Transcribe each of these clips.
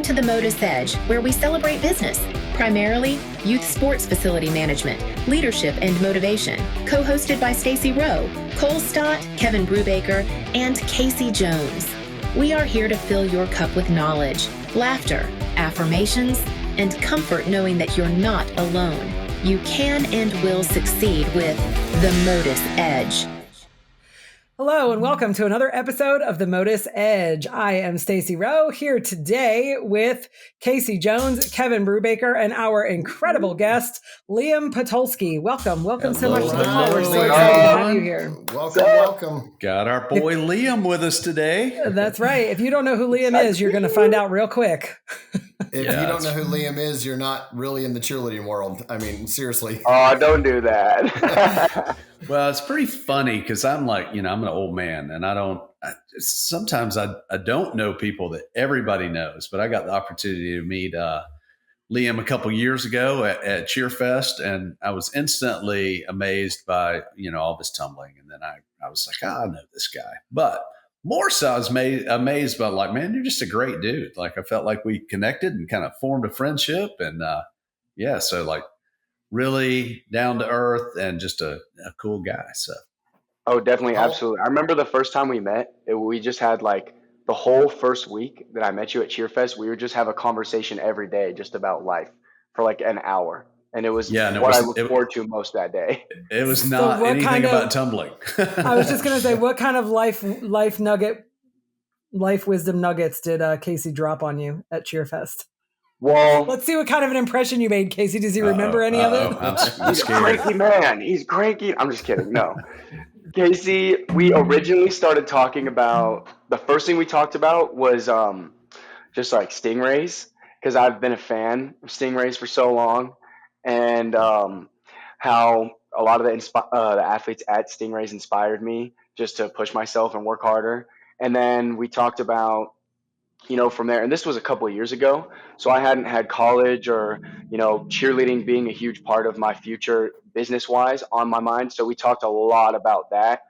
Welcome to the MotUS Edge, where we celebrate business, primarily youth sports facility management, leadership, and motivation. Co-hosted by Stacy Rowe, Cole Stott, Kevin Brubaker, and Casey Jones. We are here to fill your cup with knowledge, laughter, affirmations, and comfort knowing that you're not alone. You can and will succeed with the MotUS Edge. Hello and welcome to another episode of the MotUS Edge. I am Stacy Rowe here today with Casey Jones, Kevin Brubaker, and our incredible guest, Liam Potolsky. Welcome so much to the show. We're so excited to have you here. Welcome. Got our boy Liam with us today. That's right. If you don't know who Liam is, you're going to find out real quick. If you don't know who Liam is, you're not really in the cheerleading world. I mean, seriously. Oh, don't do that. Well, it's pretty funny because I'm like, I'm an old man and sometimes I don't know people that everybody knows, but I got the opportunity to meet Liam a couple years ago at CheerFest, and I was instantly amazed by, all this tumbling. And then I was like, I know this guy. But more so, I was amazed by like, man, you're just a great dude. Like I felt like we connected and kind of formed a friendship. And so like really down to earth and just a cool guy. So. Oh, definitely. Absolutely. I remember the first time we met, we just had like the whole first week that I met you at CheerFest, we would just have a conversation every day just about life for like an hour. And it was I look forward to most that day. It was not anything about tumbling. I was just going to say, what kind of life wisdom nuggets did Casey drop on you at CheerFest? Well, let's see what kind of an impression you made, Casey. Does he remember any of it? He's a cranky man. He's cranky. I'm just kidding. No. Casey, we originally started talking about, the first thing we talked about was just like stingrays, because I've been a fan of stingrays for so long, and how a lot of the athletes at Stingrays inspired me just to push myself and work harder. And then we talked about, from there, and this was a couple of years ago, so I hadn't had college or, cheerleading being a huge part of my future business-wise on my mind. So we talked a lot about that.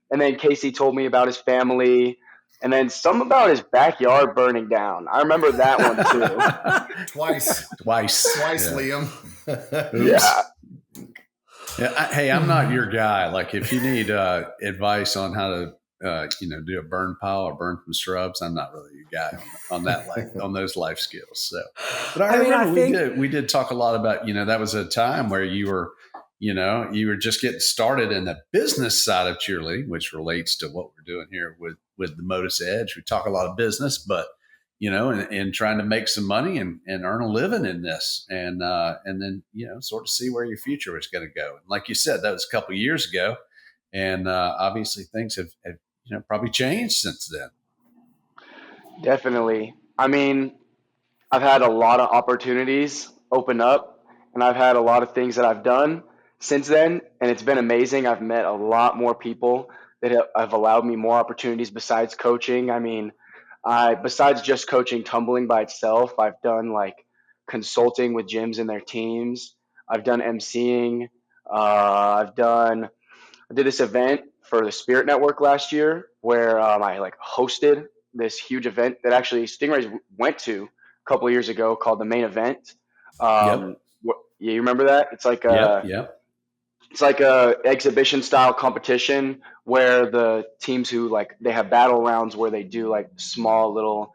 And then Casey told me about his family, and then some about his backyard burning down. I remember that one too. Twice, yeah. Liam. Hey, I'm not your guy. Like if you need advice on how to do a burn pile or burn from shrubs, I'm not really your guy on that on those life skills. So, but I remember we did talk a lot about, that was a time where you were just getting started in the business side of cheerleading, which relates to what we're doing here with the MotUS Edge. We talk a lot of business, but, and trying to make some money and earn a living in this and then, sort of see where your future is going to go. And like you said, that was a couple of years ago. And obviously things have probably changed since then. Definitely. I mean, I've had a lot of opportunities open up, and I've had a lot of things that I've done since then, and it's been amazing. I've met a lot more people that have allowed me more opportunities besides coaching. I mean, besides just coaching tumbling by itself, I've done like consulting with gyms and their teams. I've done emceeing. I did this event for the Spirit Network last year where I like hosted this huge event that actually Stingrays went to a couple of years ago called the Main Event. You remember that? It's like it's like a exhibition style competition where the teams who like they have battle rounds where they do like small little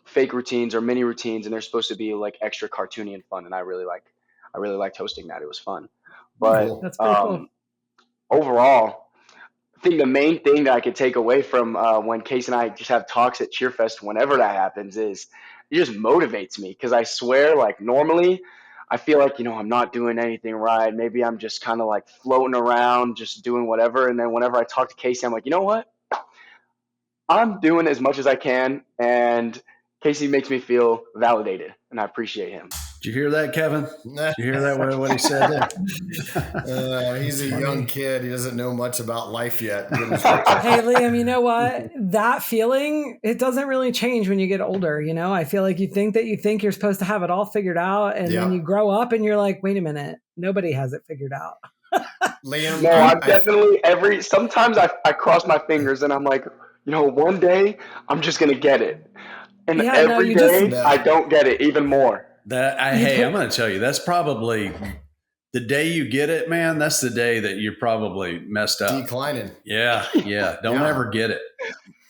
fake routines or mini routines, and they're supposed to be like extra cartoony and fun. And I really liked hosting that. It was fun. But that's pretty cool. Overall, I think the main thing that I could take away from when Case and I just have talks at CheerFest whenever that happens is it just motivates me, because I swear, like normally I feel like, I'm not doing anything right. Maybe I'm just kind of like floating around, just doing whatever. And then whenever I talk to Casey, I'm like, you know what? I'm doing as much as I can. And Casey makes me feel validated, and I appreciate him. Did you hear that, Kevin? Did you hear that, what he said there? He's a young kid. He doesn't know much about life yet. Hey, Liam, you know what? That feeling, it doesn't really change when you get older. I feel like you think you're supposed to have it all figured out. And then you grow up and you're like, wait a minute, nobody has it figured out. Liam, no, I'm definitely sometimes I cross my fingers and I'm like, one day I'm just going to get it. And Yeah, no, every you day, just- I don't get it even more. I'm going to tell you, that's probably the day you get it, man. That's the day that you're probably messed up. Declining. Yeah. Don't ever get it.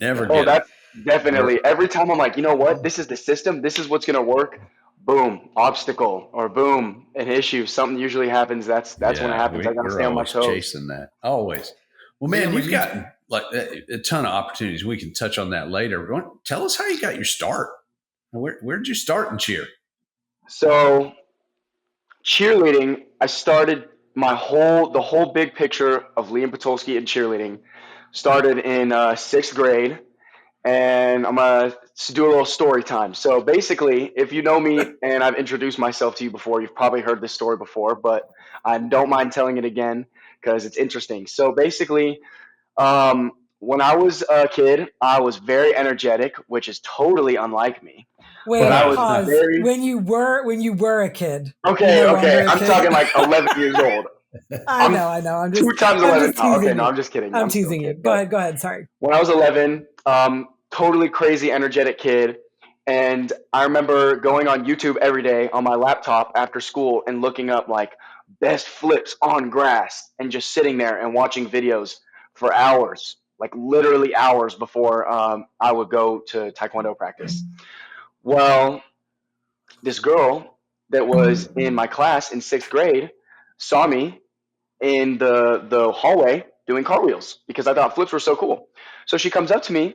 Never Oh, get it. that's definitely. Every time I'm like, you know what? This is the system. This is what's going to work. Boom, obstacle, or boom, an issue. Something usually happens. That's when it happens. I got to We're stay on my always toes. chasing that. Always. Well, man, Liam, you've gotten like a ton of opportunities. We can touch on that later. Tell us how you got your start. Where did you start in cheer? So, cheerleading, I started the whole big picture of Liam Potolsky and cheerleading started in 6th grade. And I'm going to do a little story time. So basically, if you know me and I've introduced myself to you before, you've probably heard this story before, but I don't mind telling it again because it's interesting. So basically, when I was a kid, I was very energetic, which is totally unlike me. Wait, But I was pause. very- When you were a kid. Okay, You're no longer a I'm kid? talking like 11 years old. I know. I'm just 2 times I'm 11 just now. Okay, teasing no, you. I'm just kidding. I'm still a teasing you. kid, Go but- ahead. Sorry. When I was 11, totally crazy, energetic kid. And I remember going on YouTube every day on my laptop after school and looking up like best flips on grass and just sitting there and watching videos for hours, like literally hours before I would go to Taekwondo practice. Well, this girl that was in my class in 6th grade saw me in the hallway doing cartwheels because I thought flips were so cool. So she comes up to me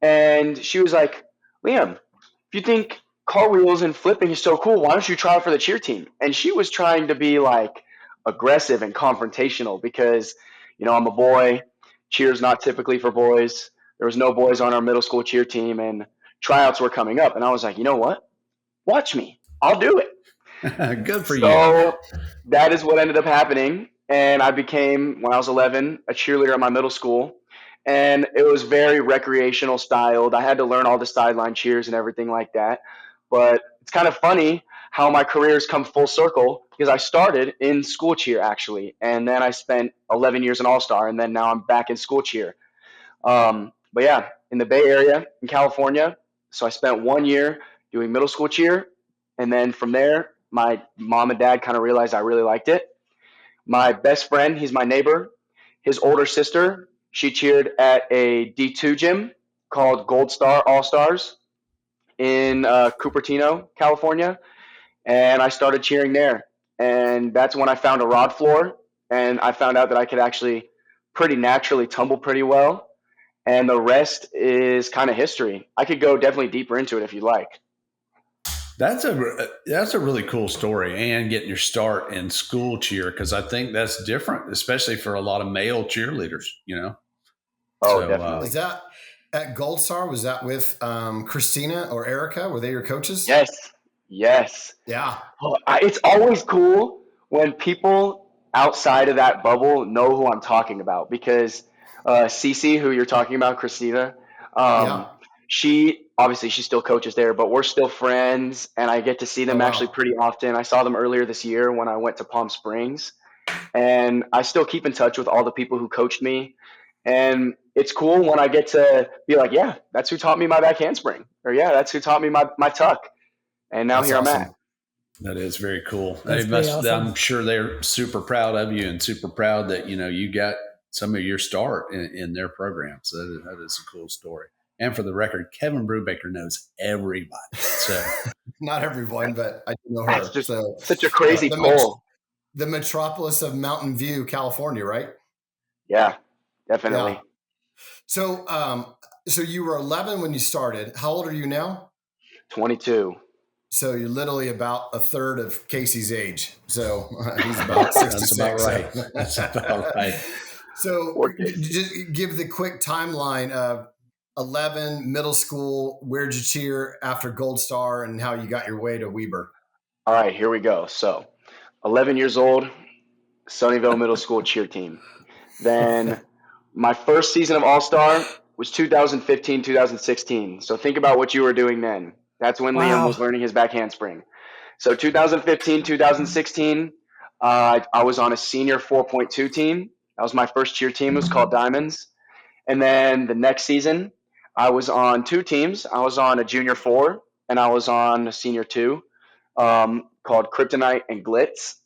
and she was like, Liam, if you think cartwheels and flipping is so cool, why don't you try out for the cheer team? And she was trying to be like aggressive and confrontational because, I'm a boy. Cheer's not typically for boys. There was no boys on our middle school cheer team and tryouts were coming up. And I was like, you know what? Watch me. I'll do it. Good for you. So that is what ended up happening. And I became, when I was 11, a cheerleader at my middle school. And it was very recreational styled. I had to learn all the sideline cheers and everything like that. But it's kind of funny how my career's come full circle because I started in school cheer actually. And then I spent 11 years in All-Star. And then now I'm back in school cheer. But yeah, in the Bay Area in California. So I spent 1 year doing middle school cheer. And then from there, my mom and dad kind of realized I really liked it. My best friend, he's my neighbor, his older sister, she cheered at a D2 gym called Gold Star All Stars in Cupertino, California. And I started cheering there. And that's when I found a rod floor. And I found out that I could actually pretty naturally tumble pretty well. And the rest is kind of history. I could go definitely deeper into it if you'd like. That's a really cool story, and getting your start in school cheer, because I think that's different, especially for a lot of male cheerleaders. Oh, definitely. Was that at Gold Star? Was that with Christina or Erica? Were they your coaches? Yes. Yeah. It's always cool when people outside of that bubble know who I'm talking about because Cece, who you're talking about, Christina, she still coaches there, but we're still friends, and I get to see them actually pretty often. I saw them earlier this year when I went to Palm Springs, and I still keep in touch with all the people who coached me. And it's cool when I get to be like, yeah, that's who taught me my back handspring, or yeah, that's who taught me my tuck. And now here awesome. I'm at. That is very cool. Awesome. I'm sure they're super proud of you and super proud that, you got some of your start in their program. So that is a cool story. And for the record, Kevin Brubaker knows everybody. So not everyone, but I do know her. That's just such a crazy pull. The metropolis of Mountain View, California, right? Yeah, definitely. Yeah. So you were 11 when you started. How old are you now? 22. So you're literally about a third of Casey's age. So he's about 66. That's about right. So just give the quick timeline of 11, middle school, where'd you cheer after Gold Star, and how you got your way to Weber. All right, here we go. So 11 years old, Sunnyvale Middle School cheer team. Then my first season of All-Star was 2015, 2016. So think about what you were doing then. That's when Liam was learning his back handspring. So 2015, 2016, I was on a senior 4.2 team. That was my first cheer team. It was called Diamonds. And then the next season, I was on two teams. I was on a junior 4 and I was on a senior 2, called Kryptonite and Glitz.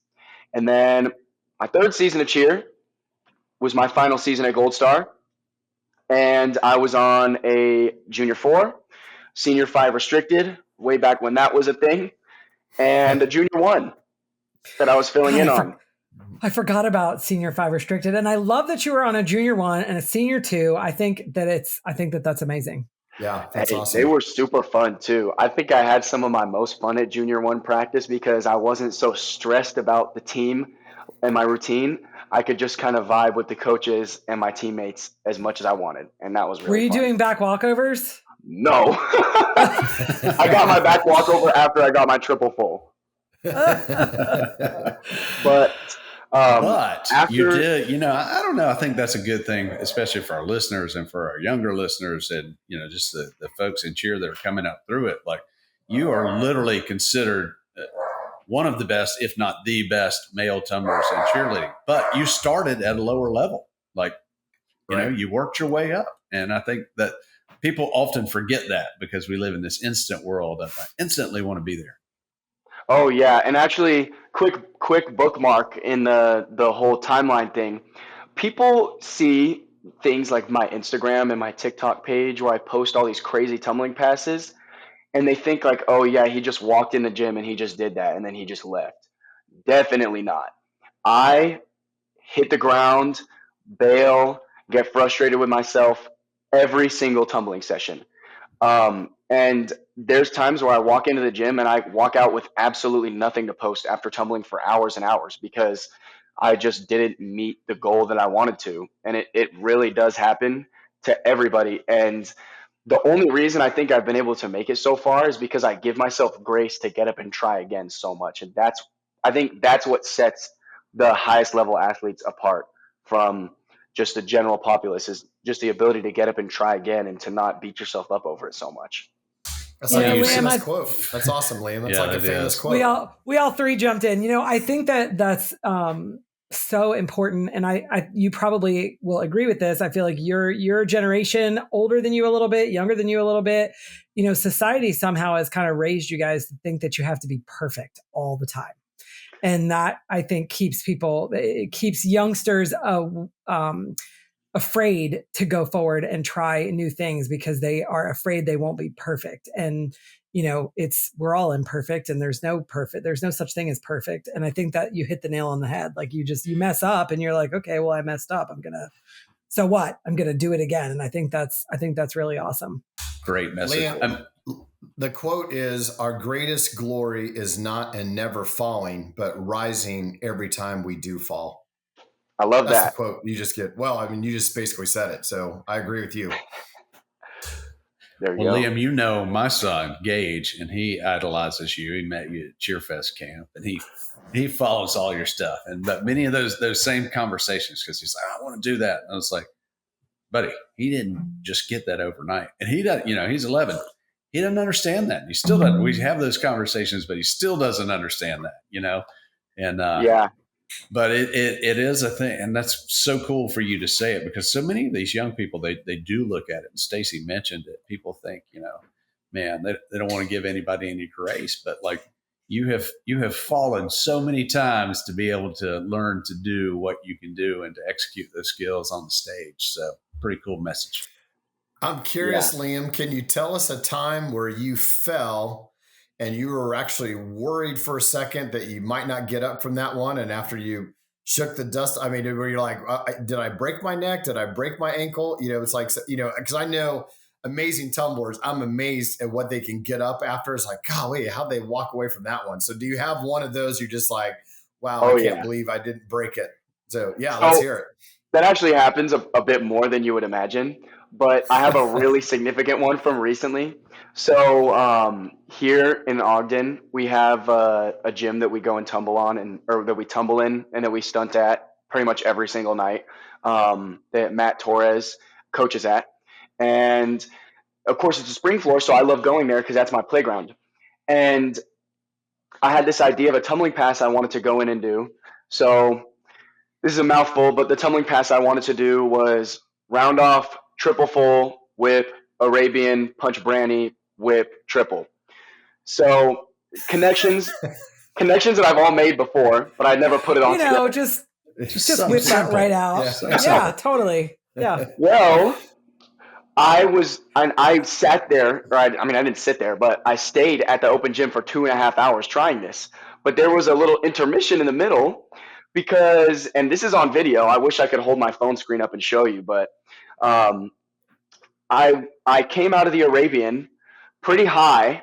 And then my third season of cheer was my final season at Gold Star. And I was on a junior 4, senior 5 restricted, way back when that was a thing, and a junior 1 that I was filling in on. I forgot about senior 5 restricted, and I love that you were on a junior 1 and a senior 2. I think that's amazing. Yeah, that's awesome. They were super fun too. I think I had some of my most fun at junior 1 practice because I wasn't so stressed about the team and my routine. I could just kind of vibe with the coaches and my teammates as much as I wanted, and that was really Were you fun. doing back walkovers? No. I got my back walkover after I got my triple full. But after, you did, I don't know. I think that's a good thing, especially for our listeners and for our younger listeners and, just the folks in cheer that are coming up through it. Like, you are literally considered one of the best, if not the best, male tumblers in cheerleading. But you started at a lower level. Like, you worked your way up. And I think that people often forget that because we live in this instant world of I instantly want to be there. Oh yeah, and actually, quick bookmark in the whole timeline thing. People see things like my Instagram and my TikTok page where I post all these crazy tumbling passes, and they think like, oh yeah, he just walked in the gym and he just did that and then he just left. Definitely not. I hit the ground, bail, get frustrated with myself every single tumbling session. And there's times where I walk into the gym and I walk out with absolutely nothing to post after tumbling for hours and hours because I just didn't meet the goal that I wanted to. And it really does happen to everybody. And the only reason I think I've been able to make it so far is because I give myself grace to get up and try again so much. And I think that's what sets the highest level athletes apart from just the general populace, is just the ability to get up and try again and to not beat yourself up over it so much. That's like a famous quote. That's awesome, Liam. That's like a famous quote. We all three jumped in. I think that's so important, and you probably will agree with this. I feel like your generation, older than you a little bit, younger than you a little bit. Society somehow has kind of raised you guys to think that you have to be perfect all the time, and that I think keeps youngsters afraid to go forward and try new things because they are afraid they won't be perfect. And, we're all imperfect and there's no such thing as perfect. And I think that you hit the nail on the head. Like you mess up and you're like, okay, well, I messed up. So what? I'm going to do it again. And I think that's really awesome. Great message. Liam, the quote is, our greatest glory is not in never falling, but rising every time we do fall. I love That's that. the quote you just get. Well, I mean, you just basically said it. So I agree with you. There you go. Liam, my son, Gage, and he idolizes you. He met you at CheerFest camp, and he follows all your stuff. But many of those same conversations, because he's like, I want to do that. And I was like, buddy, he didn't just get that overnight. And he doesn't, he's 11. He doesn't understand that. He still doesn't. We have those conversations, but he still doesn't understand that, And yeah. But it is a thing, and that's so cool for you to say it because so many of these young people they do look at it. And Stacy mentioned it. People think, man, they don't want to give anybody any grace, but like you have fallen so many times to be able to learn to do what you can do and to execute those skills on the stage. So pretty cool message. I'm curious, Liam, can you tell us a time where you fell and you were actually worried for a second that you might not get up from that one? And after you shook the dust, I mean, were you like, did I break my neck? Did I break my ankle? It's like, because I know amazing tumblers, I'm amazed at what they can get up after. It's like, golly, how'd they walk away from that one? So do you have one of those you're just like, wow, I can't believe I didn't break it? So let's hear it. That actually happens a bit more than you would imagine, but I have a really significant one from recently. So here in Ogden, we have a gym that we go and tumble on, or that we tumble in, and that we stunt at pretty much every single night. That Matt Torres coaches at, and of course it's a spring floor, so I love going there because that's my playground. And I had this idea of a tumbling pass I wanted to go in and do. So this is a mouthful, but the tumbling pass I wanted to do was round off, triple full, whip, Arabian, punch Branny, whip, triple. So connections that I've all made before, but I never put it on together. Just something whip that simple. right out. Yeah, totally. Yeah. Well, I sat there, or I didn't sit there, but I stayed at the open gym for 2.5 hours trying this. But there was a little intermission in the middle because, and this is on video. I wish I could hold my phone screen up and show you, but um, I came out of the Arabian pretty high,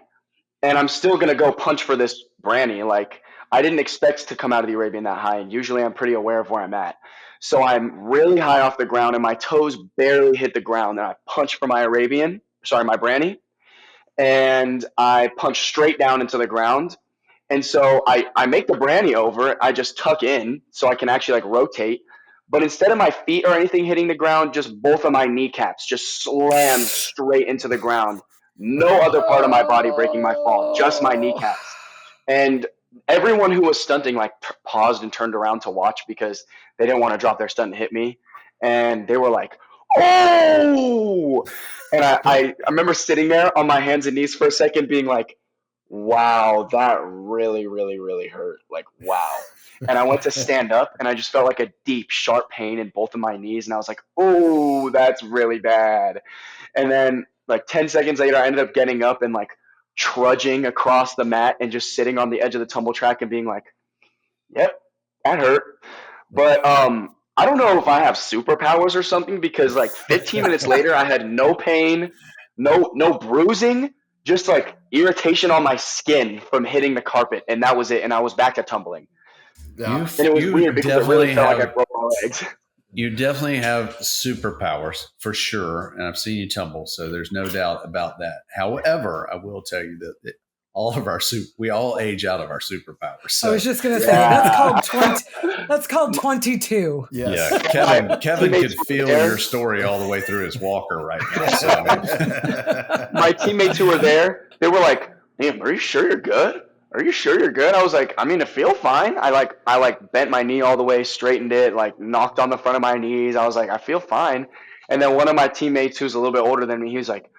and I'm still gonna go punch for this Branny. Like, I didn't expect to come out of the Arabian that high, and usually I'm pretty aware of where I'm at. So I'm really high off the ground, and my toes barely hit the ground. And I punch for my my Branny, and I punch straight down into the ground. And so I make the Branny over. I just tuck in so I can actually like rotate. But instead of my feet or anything hitting the ground, just both of my kneecaps just slammed straight into the ground. No other part of my body breaking my fall, just my kneecaps. And everyone who was stunting like paused and turned around to watch because they didn't want to drop their stunt and hit me. And they were like, "Oh!" And I remember sitting there on my hands and knees for a second being like, wow, that really, really, really hurt. Like, wow. And I went to stand up and I just felt like a deep, sharp pain in both of my knees. And I was like, oh, that's really bad. And then like 10 seconds later, I ended up getting up and like trudging across the mat and just sitting on the edge of the tumble track and being like, yep, that hurt. But I don't know if I have superpowers or something because like 15 minutes later, I had no pain, no bruising, just like irritation on my skin from hitting the carpet, and that was it. And I was back to tumbling. Yeah. And it was weird because it really felt like I broke my legs. You definitely have superpowers for sure, and I've seen you tumble, so there's no doubt about that. However, I will tell you that we all age out of our superpowers. So, I was just gonna say that's called 22. Yes. Yeah, Kevin could feel your story all the way through his walker right now. So. My teammates who were there, they were like, "Man, are you sure you're good? Are you sure you're good?" I was like, I mean, I feel fine. I bent my knee all the way, straightened it, like knocked on the front of my knees. I was like, I feel fine. And then one of my teammates who's a little bit older than me, he was like,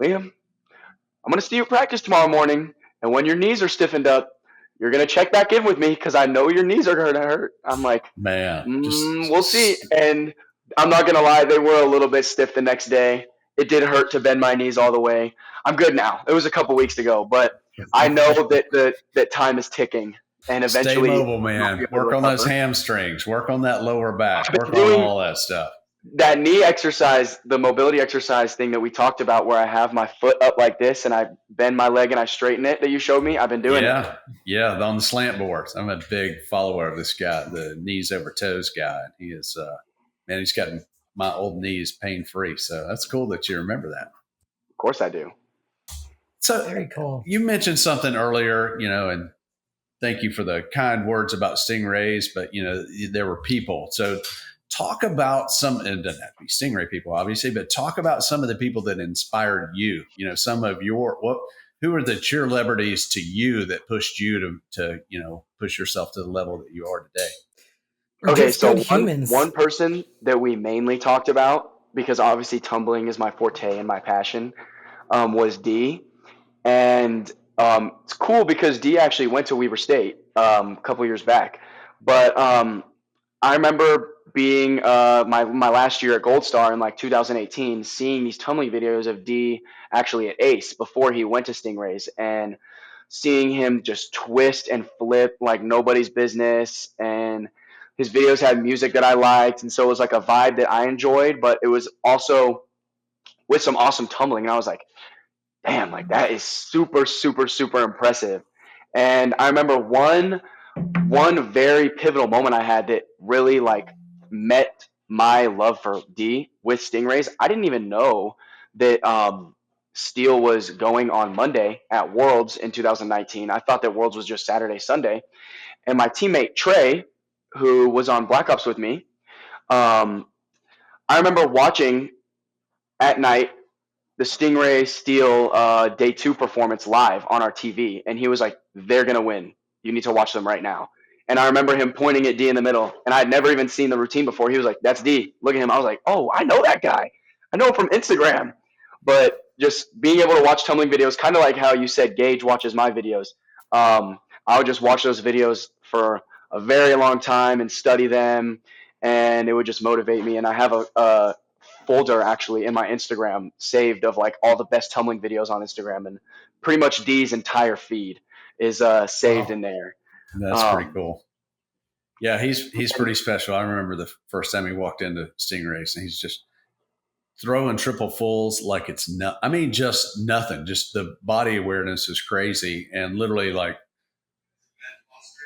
Liam, I'm going to see you practice tomorrow morning. And when your knees are stiffened up, you're going to check back in with me because I know your knees are going to hurt. I'm like, man, we'll see. And I'm not going to lie, they were a little bit stiff the next day. It did hurt to bend my knees all the way. I'm good now. It was a couple weeks ago, but I know that time is ticking. And eventually, stay mobile, man. Work on those hamstrings. Work on that lower back. Work on all that stuff. That knee exercise, the mobility exercise thing that we talked about where I have my foot up like this and I bend my leg and I straighten it that you showed me, I've been doing it. Yeah, on the slant boards. I'm a big follower of this guy, the knees over toes guy. He is, he's got my old knees pain-free. So that's cool that you remember that. Of course I do. So very cool. You mentioned something earlier, and thank you for the kind words about stingrays, but there were people. So talk about some, and it doesn't have to be stingray people, obviously, but talk about some of the people that inspired you. Some of who are the cheerleaders to you that pushed you to push yourself to the level that you are today? Okay, so one person that we mainly talked about, because obviously tumbling is my forte and my passion, was D. And it's cool because D actually went to Weber State a couple years back. But I remember being my last year at Gold Star in like 2018, seeing these tumbling videos of D actually at Ace before he went to Stingrays, and seeing him just twist and flip like nobody's business. And his videos had music that I liked, and so it was like a vibe that I enjoyed, but it was also with some awesome tumbling. And I was like, damn, like that is super, super, super impressive. And I remember one very pivotal moment I had that really like met my love for D with Stingrays. I didn't even know that Steel was going on Monday at Worlds in 2019. I thought that Worlds was just Saturday, Sunday. And my teammate Trey, who was on Black Ops with me, I remember watching at night the Stingray Steel Day 2 performance live on our TV. And he was like, they're going to win. You need to watch them right now. And I remember him pointing at D in the middle. And I had never even seen the routine before. He was like, that's D. Look at him. I was like, oh, I know that guy. I know him from Instagram. But just being able to watch tumbling videos, kind of like how you said Gage watches my videos. I would just watch those videos for a very long time and study them, and it would just motivate me. And I have a folder actually in my Instagram saved of like all the best tumbling videos on Instagram, and pretty much D's entire feed is saved in there. That's pretty cool. Yeah, he's pretty special. I remember the first time he walked into Stingrays, and he's just throwing triple fulls like it's just nothing. Just the body awareness is crazy, and literally like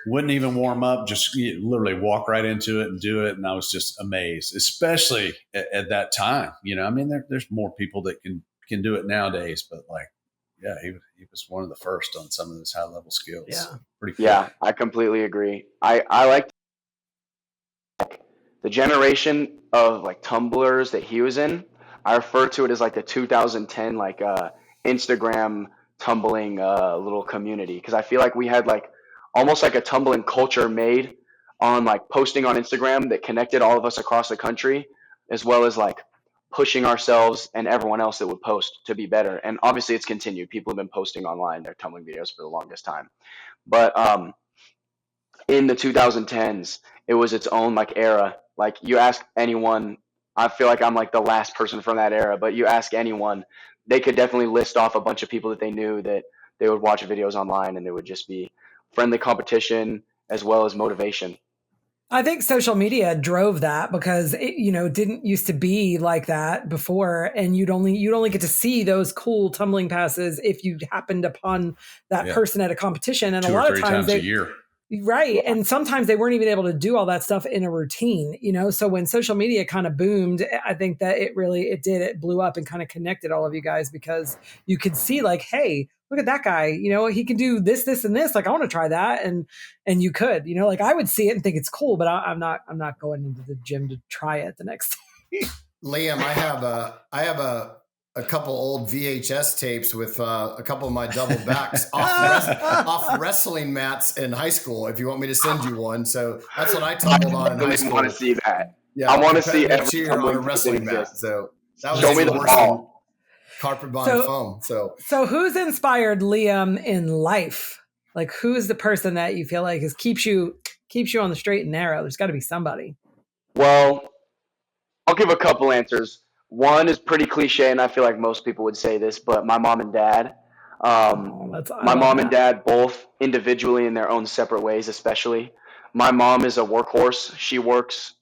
wouldn't even warm up, just literally walk right into it and do it. And I was just amazed, especially at that time. I mean, there's more people that can do it nowadays, but like, yeah, he was one of the first on some of those high level skills. Yeah, pretty cool. Yeah, I completely agree. I like the generation of like tumblers that he was in. I refer to it as like the 2010 like Instagram tumbling little community, because I feel like we had like almost like a tumbling culture made on like posting on Instagram that connected all of us across the country, as well as like pushing ourselves and everyone else that would post to be better. And obviously it's continued. People have been posting online their tumbling videos for the longest time. But in the 2010s, it was its own like era. Like you ask anyone, I feel like I'm like the last person from that era, but you ask anyone, they could definitely list off a bunch of people that they knew that they would watch videos online, and there would just be friendly competition as well as motivation. I think social media drove that, because it, didn't used to be like that before, and you'd only get to see those cool tumbling passes if you happened upon that person at a competition, and 2 a lot or 3 of times a year. Right. And sometimes they weren't even able to do all that stuff in a routine, So when social media kind of boomed, I think that it blew up and kind of connected all of you guys, because you could see like, hey, look at that guy, he can do this, this, and this. Like, I want to try that. And you could, like I would see it and think it's cool, but I'm not going into the gym to try it the next day. Liam, I have a couple old VHS tapes with a couple of my double backs off wrestling mats in high school. If you want me to send you one, so that's what I tumbled on in high school. I want to see that. Yeah, I want to see every cheer on a wrestling mat. So that was show me the ball. Carpet bomb foam. So who's inspired Liam in life? Like, who's the person that you feel like keeps you on the straight and narrow? There's got to be somebody. Well, I'll give a couple answers. One is pretty cliche, and I feel like most people would say this, but my mom and dad. My mom and dad both individually in their own separate ways, especially. My mom is a workhorse. She works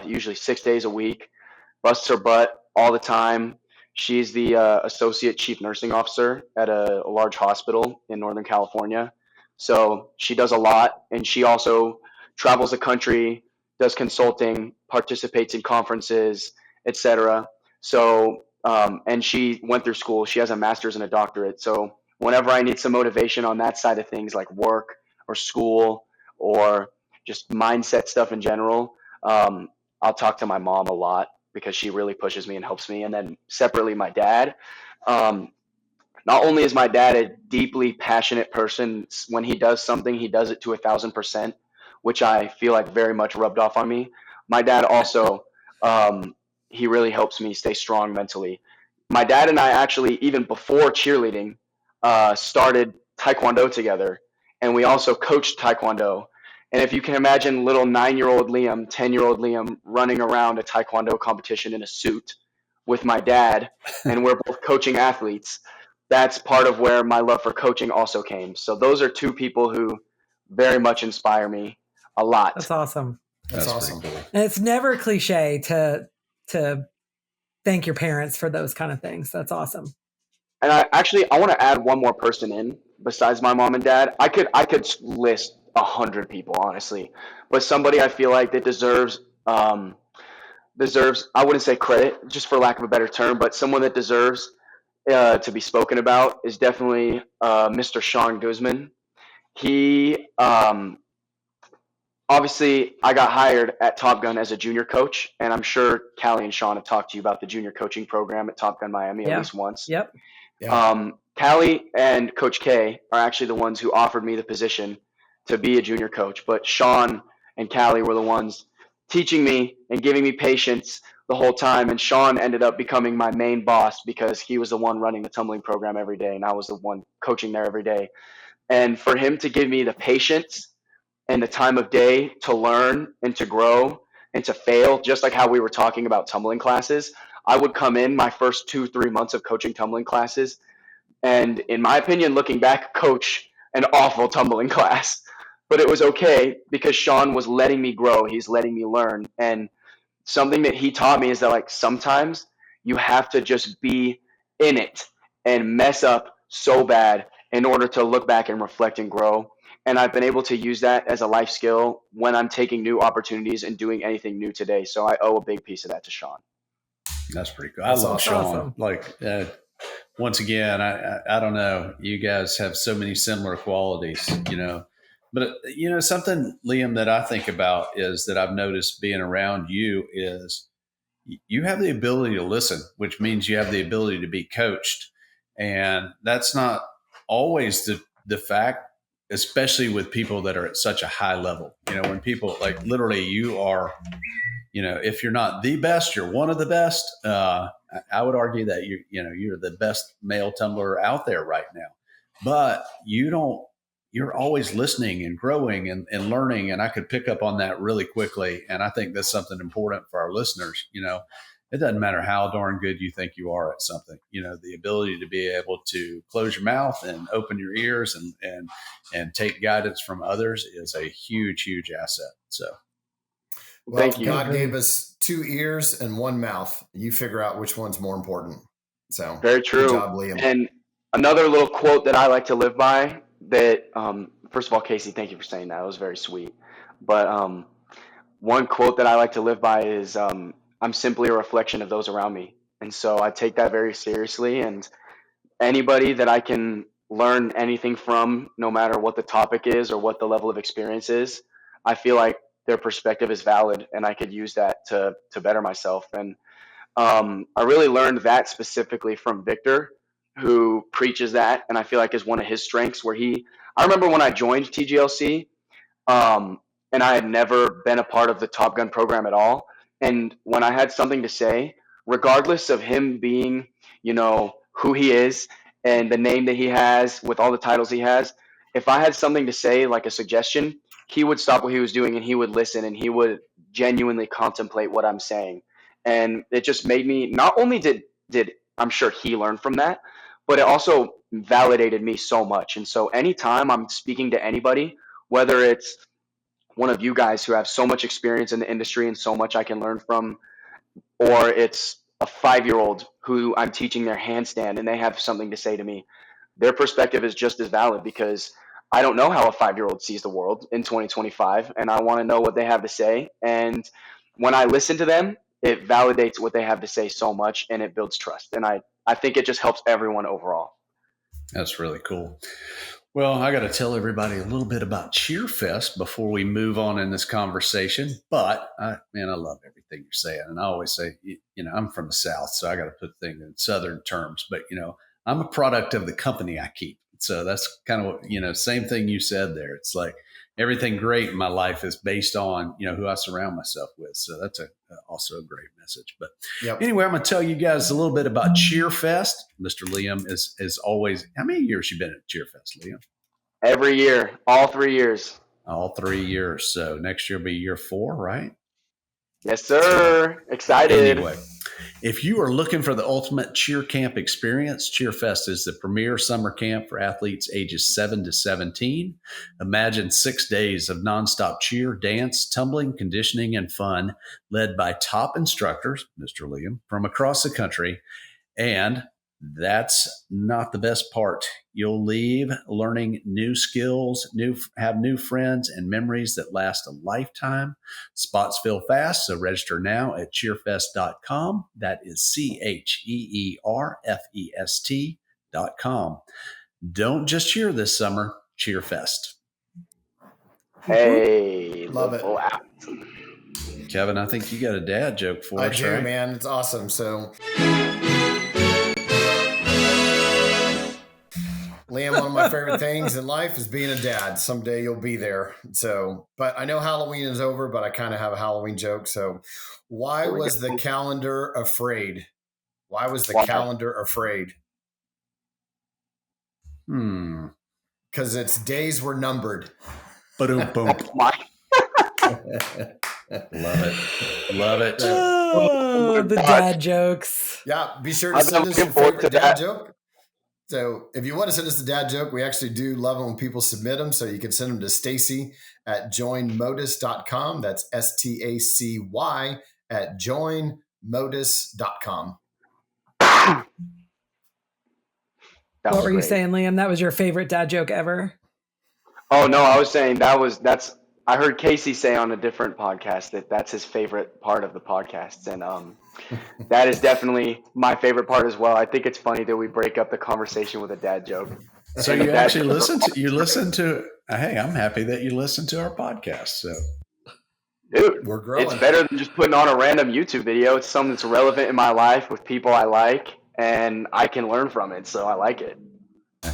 usually 6 days a week, busts her butt all the time. She's the associate chief nursing officer at a large hospital in Northern California. So she does a lot, and she also travels the country, does consulting, participates in conferences, etc. So, and she went through school. She has a master's and a doctorate. So whenever I need some motivation on that side of things, like work or school or just mindset stuff in general, I'll talk to my mom a lot, because she really pushes me and helps me. And then separately, my dad. Not only is my dad a deeply passionate person, when he does something, he does it to 1,000%, which I feel like very much rubbed off on me. My dad also, he really helps me stay strong mentally. My dad and I actually, even before cheerleading, started Taekwondo together, and we also coached Taekwondo. And if you can imagine little 9-year-old Liam, 10-year-old Liam running around a Taekwondo competition in a suit with my dad, and we're both coaching athletes, that's part of where my love for coaching also came. So those are two people who very much inspire me a lot. That's awesome. That's awesome. Cool. And it's never cliche to thank your parents for those kind of things. That's awesome. And I want to add one more person in besides my mom and dad. I could list 100 people, honestly, but somebody I feel like that deserves, I wouldn't say credit, just for lack of a better term, but someone that deserves to be spoken about is definitely Mr. Sean Guzman. He obviously, I got hired at Top Gun as a junior coach, and I'm sure Callie and Sean have talked to you about the junior coaching program at Top Gun Miami at least once. Yep. Yeah. Callie and Coach K are actually the ones who offered me the position to be a junior coach, but Sean and Callie were the ones teaching me and giving me patience the whole time. And Sean ended up becoming my main boss because he was the one running the tumbling program every day, and I was the one coaching there every day. And for him to give me the patience and the time of day to learn and to grow and to fail, just like how we were talking about tumbling classes, I would come in my first 2-3 months of coaching tumbling classes, and in my opinion, looking back, coach an awful tumbling class. But it was okay because Sean was letting me grow. He's letting me learn. And something that he taught me is that, like, sometimes you have to just be in it and mess up so bad in order to look back and reflect and grow. And I've been able to use that as a life skill when I'm taking new opportunities and doing anything new today. So I owe a big piece of that to Sean. That's pretty cool. That's I love Sean. awesome. Like, once again, I don't know. You guys have so many similar qualities, But, something, Liam, that I think about is that I've noticed being around you is you have the ability to listen, which means you have the ability to be coached. And that's not always the fact, especially with people that are at such a high level. When people, like, literally you are, if you're not the best, you're one of the best. I would argue that you're the best male tumbler out there right now, but you're always listening and growing and learning. And I could pick up on that really quickly. And I think that's something important for our listeners. It doesn't matter how darn good you think you are at something, the ability to be able to close your mouth and open your ears and take guidance from others is a huge, huge asset. So. Well, thank you. God gave us 2 ears and 1 mouth. You figure out which one's more important. So very true. Good job, Liam. And another little quote that I like to live by that, first of all, Casey, thank you for saying that. It was very sweet. But one quote that I like to live by is, I'm simply a reflection of those around me. And so I take that very seriously. And anybody that I can learn anything from, no matter what the topic is or what the level of experience is, I feel like their perspective is valid and I could use that to better myself. And I really learned that specifically from Victor, who preaches that, and I feel like is one of his strengths, where I remember when I joined TGLC, and I had never been a part of the Top Gun program at all. And when I had something to say, regardless of him being, who he is and the name that he has with all the titles he has, if I had something to say, like a suggestion, he would stop what he was doing and he would listen and he would genuinely contemplate what I'm saying. And it just made me, not only did I'm sure he learn from that, but it also validated me so much. And so anytime I'm speaking to anybody, whether it's one of you guys who have so much experience in the industry and so much I can learn from, or it's a 5-year-old who I'm teaching their handstand and they have something to say to me, their perspective is just as valid, because I don't know how a 5-year-old sees the world in 2025, and I want to know what they have to say. And when I listen to them, it validates what they have to say so much, and it builds trust. And I think it just helps everyone overall. That's really cool. Well, I got to tell everybody a little bit about CheerFest before we move on in this conversation. But I love everything you're saying. And I always say, I'm from the South, so I got to put things in Southern terms. But, I'm a product of the company I keep. So that's kind of what, same thing you said there. It's like everything great in my life is based on, who I surround myself with. So that's also a great message. But Anyway, I'm going to tell you guys a little bit about CheerFest. Mr. Liam is always, how many years you been at CheerFest, Liam? Every year, all 3 years. All 3 years. So next year will be year 4, right? Yes, sir. Excited. Anyway, if you are looking for the ultimate cheer camp experience, CheerFest is the premier summer camp for athletes ages 7 to 17. Imagine 6 days of nonstop cheer, dance, tumbling, conditioning, and fun, led by top instructors, Mr. Liam, from across the country. And that's not the best part. You'll leave learning new skills, have new friends, and memories that last a lifetime. Spots fill fast, so register now at cheerfest.com. That is CheerFest.com. Don't just cheer this summer, CheerFest. Hey, love it. Wow. Kevin, I think you got a dad joke for us, I do, right? man. It's awesome. So Liam, one of my favorite things in life is being a dad. Someday you'll be there. So, but I know Halloween is over, but I kind of have a Halloween joke. So why was the calendar afraid? Why was the calendar afraid? Because its days were numbered. Boom, boom. Love it. Oh, the dad jokes. Yeah, be sure to send us your favorite dad joke. So if you want to send us a dad joke, we actually do love it when people submit them. So you can send them to Stacy at joinmodus.com. That's STACY at joinmodus.com. What were you saying, Liam? That was your favorite dad joke ever? Oh, no, I was saying that's I heard Casey say on a different podcast that that's his favorite part of the podcast. And that is definitely my favorite part as well. I think it's funny that we break up the conversation with a dad joke. So you actually listen to, hey, I'm happy that you listen to our podcast. So, dude, we're growing. It's better than just putting on a random YouTube video. It's something that's relevant in my life with people I like, and I can learn from it. So I like it.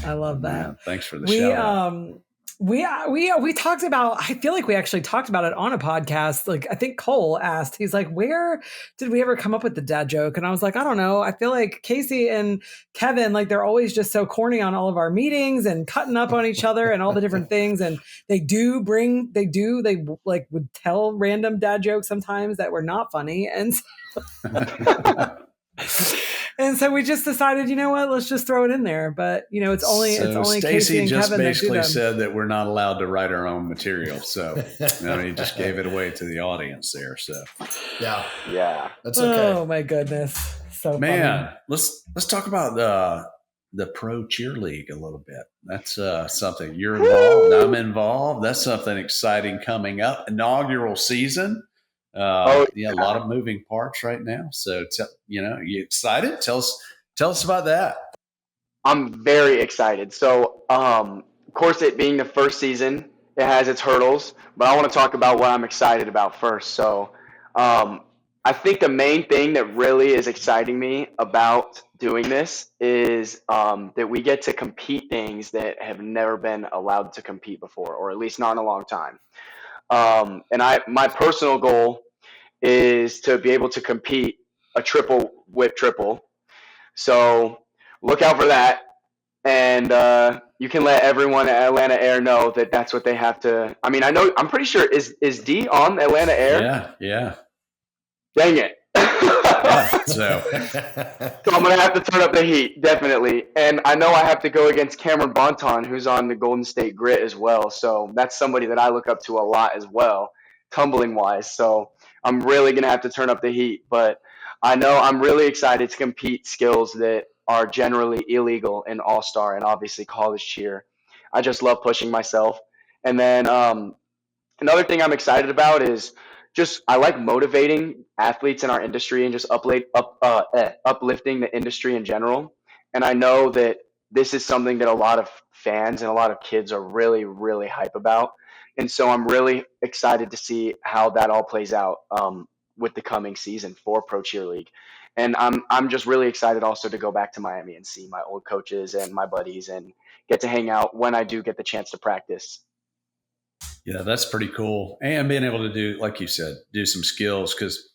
I love that. Man, thanks for the shout out. We talked about, I feel like we actually talked about it on a podcast. Like, I think Cole asked, he's like, where did we ever come up with the dad joke? And I was like, I don't know. I feel like Casey and Kevin, like, they're always just so corny on all of our meetings and cutting up on each other and all the different things. And they like would tell random dad jokes sometimes that were not funny. And and so we just decided, you know what, let's just throw it in there. But, you know, it's only Stacy Casey and just Kevin basically that do them. said that we're not allowed to write our own material. So he just gave it away to the audience there. So yeah, that's okay. Oh my goodness, so man, funny. let's talk about the Pro Cheer League a little bit. That's something you're involved. I'm involved. That's something exciting coming up. Inaugural season. A lot of moving parts right now. So, you excited? Tell us about that. I'm very excited. So, of course, it being the first season, it has its hurdles, but I want to talk about what I'm excited about first. So, I think the main thing that really is exciting me about doing this is that we get to compete things that have never been allowed to compete before, or at least not in a long time. My personal goal is to be able to compete a triple whip triple. So look out for that. And you can let everyone at Atlanta Air know that that's what they have to. I mean, I'm pretty sure is D on Atlanta Air? Yeah. Dang it. So I'm going to have to turn up the heat, definitely. And I know I have to go against Cameron Bonton, who's on the Golden State Grit as well. So that's somebody that I look up to a lot as well, tumbling wise. So I'm really going to have to turn up the heat. But I know I'm really excited to compete skills that are generally illegal in All-Star and obviously college cheer. I just love pushing myself. And then another thing I'm excited about is I like motivating athletes in our industry and just uplifting the industry in general. And I know that this is something that a lot of fans and a lot of kids are really, really hype about. And so I'm really excited to see how that all plays out with the coming season for Pro Cheer League. And I'm just really excited also to go back to Miami and see my old coaches and my buddies and get to hang out when I do get the chance to practice. Yeah, that's pretty cool. And being able to do, like you said, do some skills because,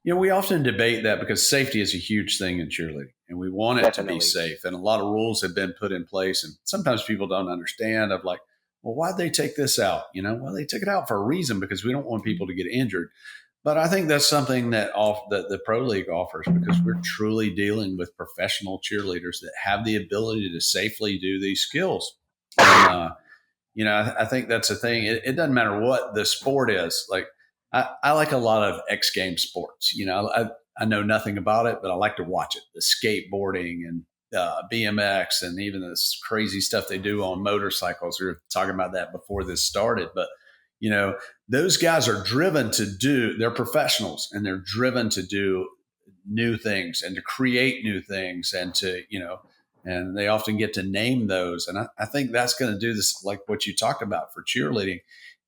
we often debate that because safety is a huge thing in cheerleading and we want it to be safe. And a lot of rules have been put in place and sometimes people don't understand of like, well, why'd they take this out? Well, they took it out for a reason because we don't want people to get injured. But I think that's something that the Pro League offers because we're truly dealing with professional cheerleaders that have the ability to safely do these skills. And, I think that's the thing. It doesn't matter what the sport is. Like I like a lot of X Games sports. I know nothing about it, but I like to watch it. The skateboarding and BMX and even this crazy stuff they do on motorcycles. We were talking about that before this started. But, those guys are driven they're professionals and they're driven to do new things and to create new things and to, and they often get to name those. And I think that's going to do this, like what you talked about for cheerleading.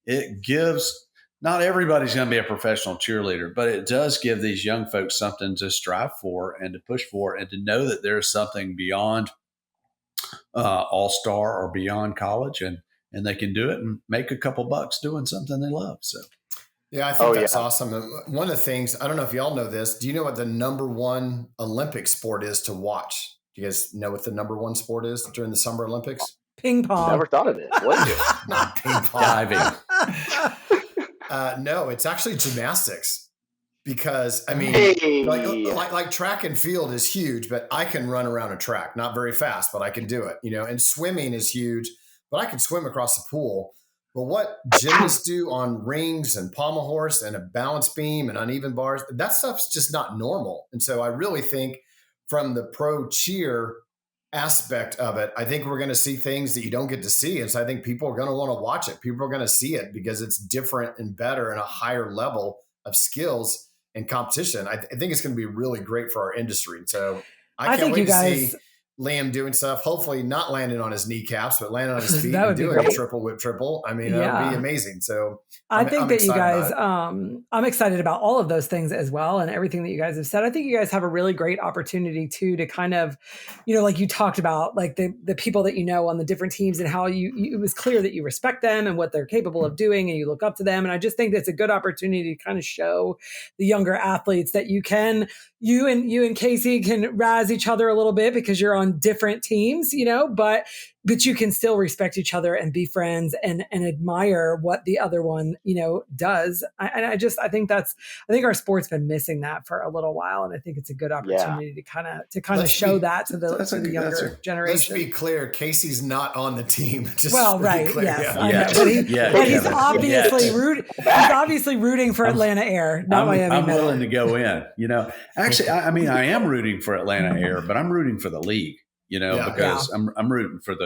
It gives, not everybody's going to be a professional cheerleader, but it does give these young folks something to strive for and to push for and to know that there's something beyond all-star or beyond college, and they can do it and make a couple bucks doing something they love. So. Yeah, I think that's awesome. And one of the things, I don't know if y'all know this, do you know what the number one Olympic sport is to watch? Do you guys know what the number one sport is during the Summer Olympics? Ping pong. Never thought of it. What is it? Not ping pong. Diving. No, it's actually gymnastics. Because I mean, like track and field is huge, but I can run around a track, not very fast, but I can do it, and swimming is huge, but I can swim across the pool. But what gymnasts do on rings and pommel horse and a balance beam and uneven bars, that stuff's just not normal. And so I really think from the pro cheer aspect of it, I think we're going to see things that you don't get to see. And so I think people are going to want to watch it. People are going to see it because it's different and better and a higher level of skills and competition. I think it's going to be really great for our industry. And so I can't wait to see Liam doing stuff, hopefully not landing on his kneecaps, but landing on his feet and doing a triple whip triple. I mean, that would be amazing. So I think that you guys, I'm excited about all of those things as well. And everything that you guys have said, I think you guys have a really great opportunity too, to kind of, like you talked about, like the people that on the different teams and how it was clear that you respect them and what they're capable of doing and you look up to them. And I just think that's a good opportunity to kind of show the younger athletes that you and Casey can razz each other a little bit because you're on different teams, but you can still respect each other and be friends and admire what the other one, does. I think our sport's been missing that for a little while. And I think it's a good opportunity to kind of show that to the younger generation. Let's be clear. Casey's not on the team. Right. Yes. But he's obviously he's obviously rooting for Atlanta Air, not Miami. I'm willing to go in, actually, I am rooting for Atlanta Air, but I'm rooting for the league. Because I'm rooting for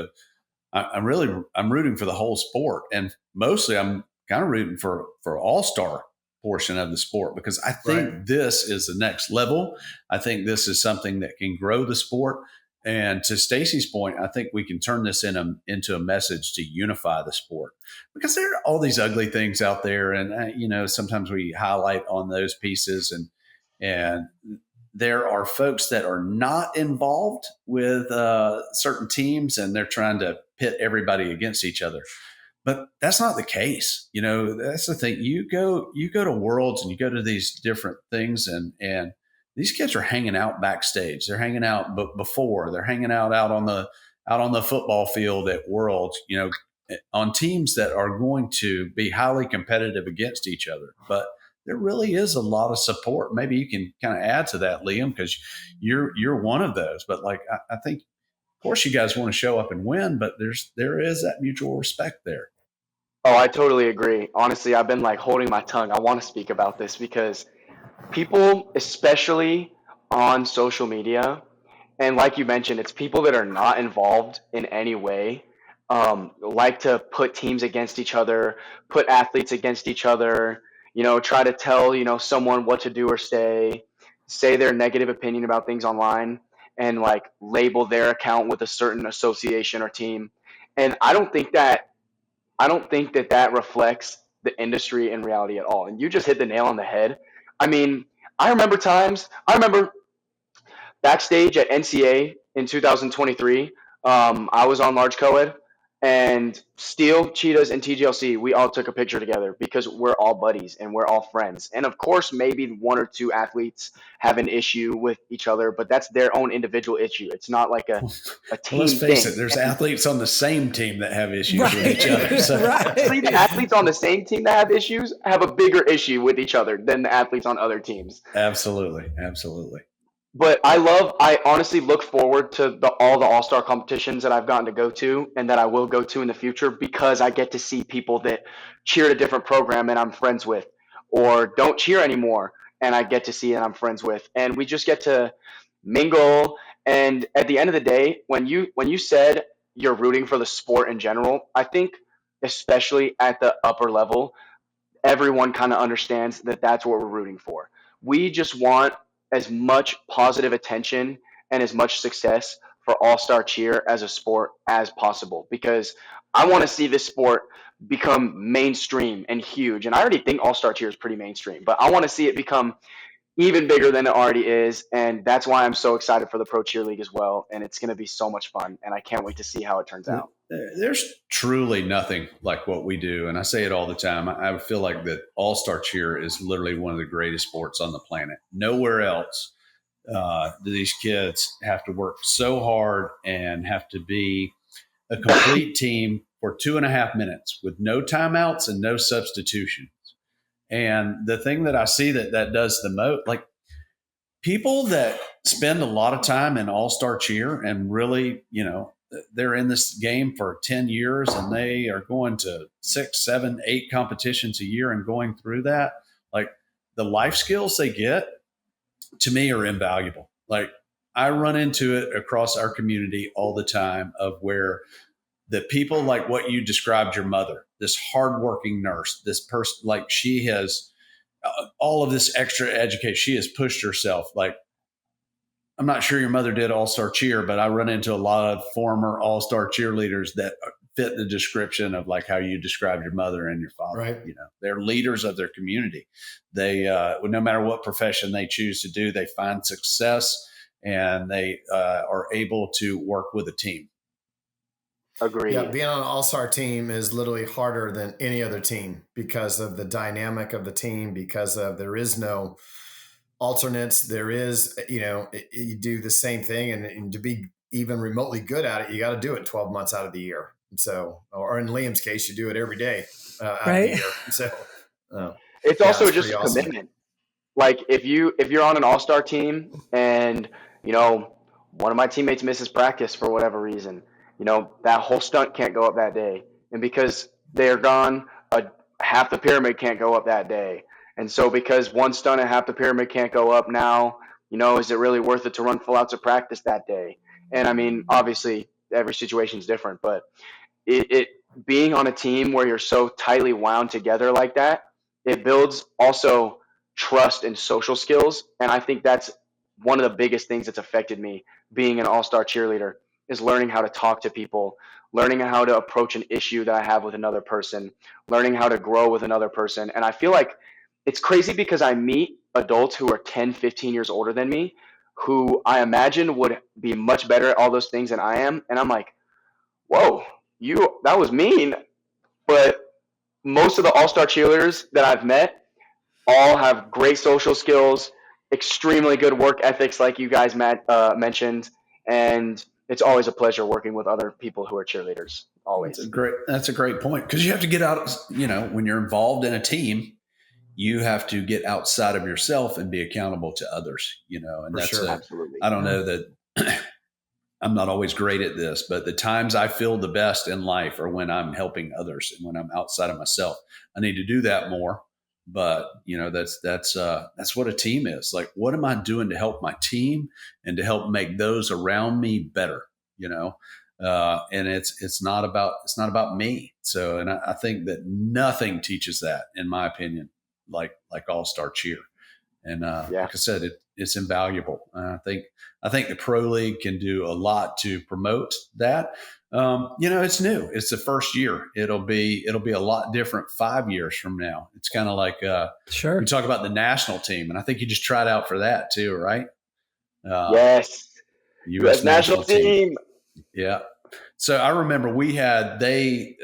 I'm rooting for the whole sport, and mostly I'm kind of rooting for all-star portion of the sport because I think this is the next level. I think this is something that can grow the sport. And to Stacy's point, I think we can turn this into a message to unify the sport because there are all these ugly things out there, and sometimes we highlight on those pieces and there are folks that are not involved with certain teams and they're trying to pit everybody against each other. But that's not the case. That's the thing. You go to Worlds and you go to these different things and these kids are hanging out backstage. They're hanging out before. They're hanging out on the football field at Worlds, on teams that are going to be highly competitive against each other. But there really is a lot of support. Maybe you can kind of add to that, Liam, because you're one of those. But I think, of course, you guys want to show up and win, but there is that mutual respect there. Oh, I totally agree. Honestly, I've been holding my tongue. I want to speak about this because people, especially on social media, and like you mentioned, it's people that are not involved in any way, like to put teams against each other, put athletes against each other, try to tell, someone what to do or say their negative opinion about things online and label their account with a certain association or team. And I don't think that reflects the industry in reality at all. And you just hit the nail on the head. I mean, I remember backstage at NCA in 2023. I was on large co-ed. And Steel, Cheetahs, and TGLC, we all took a picture together because we're all buddies and we're all friends. And of course, maybe one or two athletes have an issue with each other, but that's their own individual issue. It's not like a team let's face thing. It, there's athletes on the same team that have issues with each other. So. Actually, the athletes on the same team that have issues have a bigger issue with each other than the athletes on other teams. Absolutely. But I honestly look forward to all the all-star competitions that I've gotten to go to and that I will go to in the future because I get to see people that cheer at a different program and I'm friends with, or don't cheer anymore and I get to see and I'm friends with. And we just get to mingle. And at the end of the day, when you said you're rooting for the sport in general, I think especially at the upper level, everyone kind of understands that that's what we're rooting for. We just want as much positive attention and as much success for all-star cheer as a sport as possible because I want to see this sport become mainstream and huge. And I already think all-star cheer is pretty mainstream, but I want to see it become even bigger than it already is. And that's why I'm so excited for the Pro Cheer League as well. And it's going to be so much fun. And I can't wait to see how it turns out. There's truly nothing like what we do. And I say it all the time. I feel like that all-star cheer is literally one of the greatest sports on the planet. Nowhere else do these kids have to work so hard and have to be a complete team for 2.5 minutes with no timeouts and no substitutions. And the thing that I see that does the most, like people that spend a lot of time in all-star cheer and really, they're in this game for 10 years and they are going to 6, 7, 8 competitions a year and going through that, like the life skills they get to me are invaluable. Like I run into it across our community all the time of where the people like what you described, your mother, this hardworking nurse, this person, like she has all of this extra education. She has pushed herself. Like, I'm not sure your mother did all-star cheer, but I run into a lot of former all-star cheerleaders that fit the description of like how you described your mother and your father. Right. They're leaders of their community. They, no matter what profession they choose to do, they find success and they are able to work with a team. Agreed. Yeah, being on an all-star team is literally harder than any other team because of the dynamic of the team, because of there is no alternates. There is, you do the same thing, and to be even remotely good at it, you got to do it 12 months out of the year. And so, or in Liam's case, you do it every day out of the year. So, it's also just a commitment. Like if you're on an all-star team and, one of my teammates misses practice for whatever reason, that whole stunt can't go up that day. And because they're gone, half the pyramid can't go up that day. And so because one stunt and half the pyramid can't go up now, is it really worth it to run full out to practice that day? And I mean, obviously every situation is different, but it being on a team where you're so tightly wound together like that, it builds also trust and social skills. And I think that's one of the biggest things that's affected me being an all-star cheerleader is learning how to talk to people, learning how to approach an issue that I have with another person, learning how to grow with another person. And I feel like it's crazy because I meet adults who are 10, 15 years older than me, who I imagine would be much better at all those things than I am. And I'm like, whoa, that was mean. But most of the all-star cheerleaders that I've met all have great social skills, extremely good work ethics like you guys mentioned. And it's always a pleasure working with other people who are cheerleaders. Always. That's a great point. Because you have to get out, when you're involved in a team, you have to get outside of yourself and be accountable to others, and that's absolutely. I don't know that I'm not always great at this, but the times I feel the best in life are when I'm helping others and when I'm outside of myself. I need to do that more, but that's what a team is. Like, what am I doing to help my team and to help make those around me better? And it's not about me. So, and I think that nothing teaches that, in my opinion, like all-star cheer. And like I said, it's invaluable. I think the Pro League can do a lot to promote that. It's new. It's the first year. It'll be a lot different 5 years from now. It's kind of like sure. We talk about the national team, and I think you just tried out for that too, right? Yes. U.S. national team. Yeah. So I remember they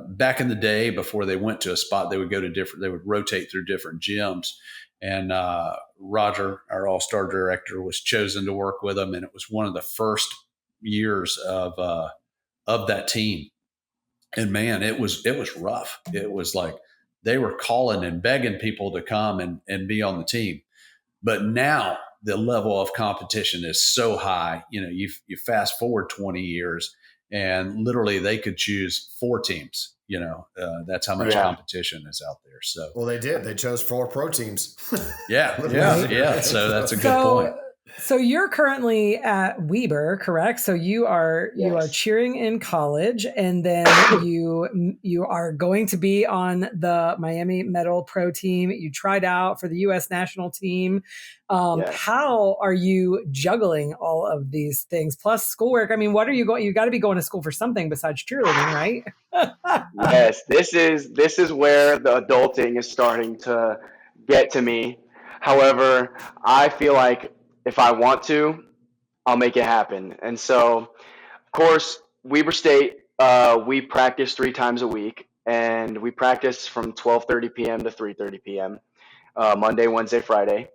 back in the day before they went to a spot, they would rotate through different gyms. And Roger, our all-star director, was chosen to work with them. And it was one of the first years of that team. And man, it was rough. It was like they were calling and begging people to come and be on the team. But now the level of competition is so high. You fast forward 20 years and literally they could choose 4 teams. That's how much competition is out there. So, well, they did. They chose 4 pro teams. Yeah. So that's a good point. So you're currently at Weber, correct? So you are cheering in college, and then you are going to be on the Miami Metal Pro team. You tried out for the U.S. national team. How are you juggling all of these things plus schoolwork? I mean, what are you going? You got to be going to school for something besides cheerleading, right? Yes, this is where the adulting is starting to get to me. However, I feel like if I want to, I'll make it happen. And so, of course, Weber State, we practice 3 times a week, and we practice from 12:30 p.m. to 3:30 p.m. Monday, Wednesday, Friday.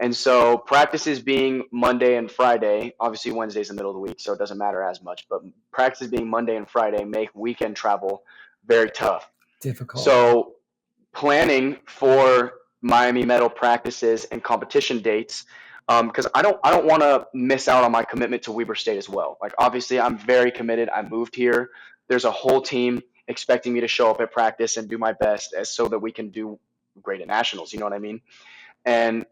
And so practices being Monday and Friday, obviously Wednesday's the middle of the week, so it doesn't matter as much, but practices being Monday and Friday make weekend travel very tough. Difficult. So planning for Miami Metal practices and competition dates, because I don't want to miss out on my commitment to Weber State as well. Like, obviously, I'm very committed. I moved here. There's a whole team expecting me to show up at practice and do my best so that we can do great at nationals. You know what I mean? And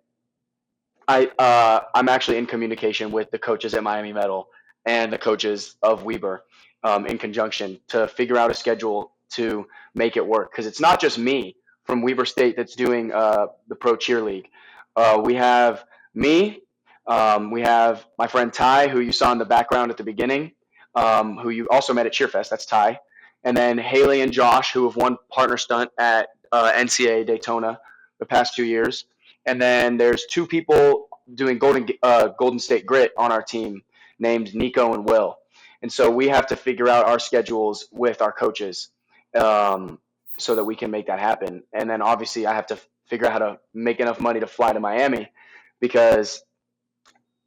I'm actually in communication with the coaches at Miami Metal and the coaches of Weber in conjunction to figure out a schedule to make it work. Because it's not just me from Weber State that's doing the Pro Cheer League. We have me. We have my friend Ty, who you saw in the background at the beginning, who you also met at CheerFest. That's Ty. And then Haley and Josh, who have won partner stunt at NCAA Daytona the past 2 years. And then there's 2 people doing Golden State Grit on our team named Nico and Will. And so we have to figure out our schedules with our coaches so that we can make that happen. And then obviously I have to figure out how to make enough money to fly to Miami, because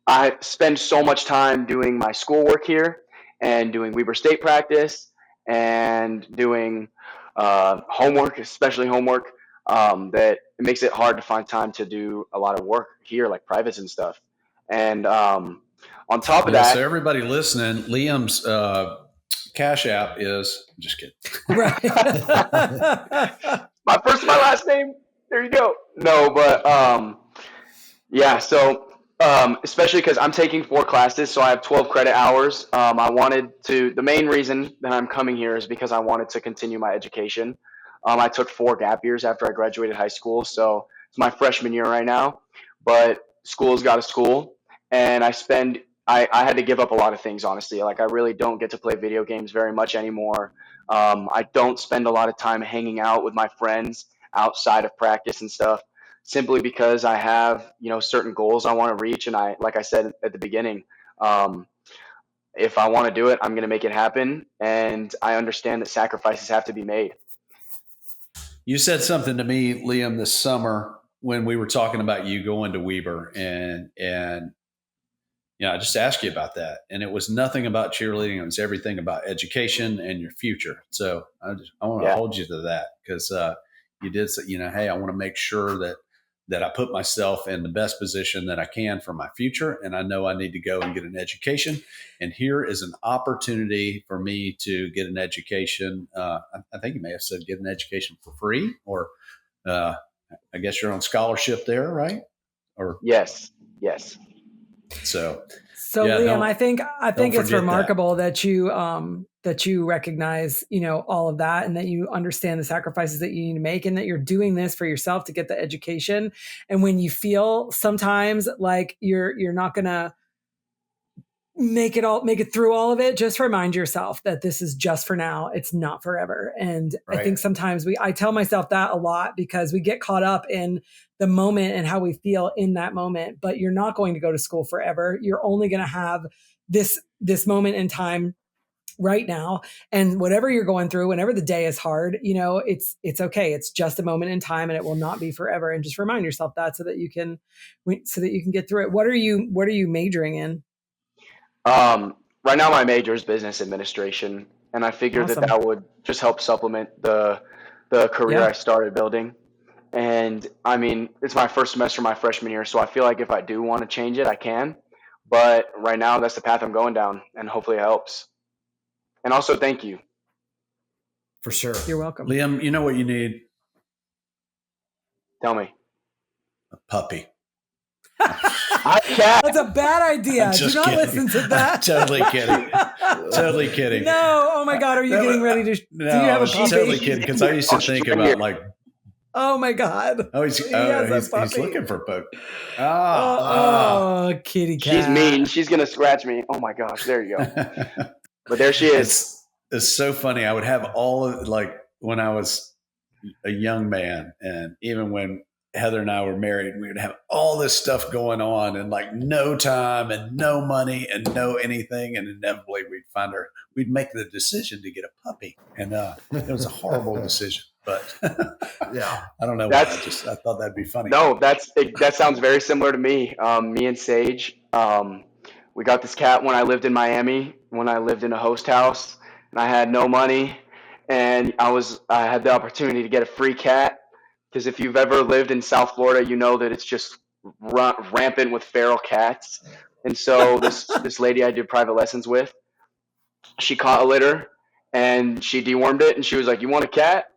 I spend so much time doing my schoolwork here and doing Weber State practice and doing homework, especially homework, that it makes it hard to find time to do a lot of work here, like privates and stuff. And on top of that, so everybody listening, Liam's Cash App is just kidding. Right. My first and my last name. There you go. No, but yeah. So especially because I'm taking 4 classes, so I have 12 credit hours. The main reason that I'm coming here is because I wanted to continue my education. I took 4 gap years after I graduated high school, so it's my freshman year right now. But school's got a school, and I had to give up a lot of things, honestly. Like, I really don't get to play video games very much anymore. I don't spend a lot of time hanging out with my friends outside of practice and stuff, simply because I have, certain goals I want to reach. And like I said at the beginning, if I want to do it, I'm going to make it happen. And I understand that sacrifices have to be made. You said something to me, Liam, this summer when we were talking about you going to Weber, and I just asked you about that, and it was nothing about cheerleading. It was everything about education and your future. So I want to hold you to that, because you did say, hey, I want to make sure that I put myself in the best position that I can for my future. And I know I need to go and get an education. And here is an opportunity for me to get an education. I think you may have said get an education for free, or I guess you're on scholarship there, right? Or Yes. So yeah, Liam, I think it's remarkable that you recognize, all of that, and that you understand the sacrifices that you need to make, and that you're doing this for yourself to get the education. And when you feel sometimes like you're not going to make it through all of it, just remind yourself that this is just for now. It's not forever. And right. I think sometimes I tell myself that a lot, because we get caught up in the moment and how we feel in that moment, but you're not going to go to school forever. You're only going to have this moment in time right now. And whatever you're going through, whenever the day is hard, it's okay. It's just a moment in time, and it will not be forever. And just remind yourself that so that you can get through it. What are you majoring in? Right now my major is business administration, and I figured that would just help supplement the career I started building. And I mean, it's my first semester, my freshman year, so I feel like if I do want to change it, I can. But right now, that's the path I'm going down, and hopefully it helps. And also, thank you. For sure. You're welcome. Liam, you know what you need? Tell me. A puppy. That's a bad idea. Do not listen to that. Totally kidding. No. Oh my God. Are you getting ready to? No, do you have a puppy? Totally kidding. Because I used to think about like. Oh my God. Oh, he's looking for a puppy. Kitty cat. She's mean. She's gonna scratch me. Oh my gosh. There you go. But there she is. It's so funny. I would have all of, like, when I was a young man, and even when Heather and I were married, we would have all this stuff going on and like no time and no money and no anything. And inevitably we'd make the decision to get a puppy. And it was a horrible decision, but Yeah. I don't know why. I thought that'd be funny. No, that sounds very similar to me. Me and Sage, we got this cat when I lived in Miami, when I lived in a host house, and I had no money, and I had the opportunity to get a free cat. Because if you've ever lived in South Florida, you know that it's just rampant with feral cats. And so this lady I did private lessons with, she caught a litter and she dewormed it, and she was like, "You want a cat?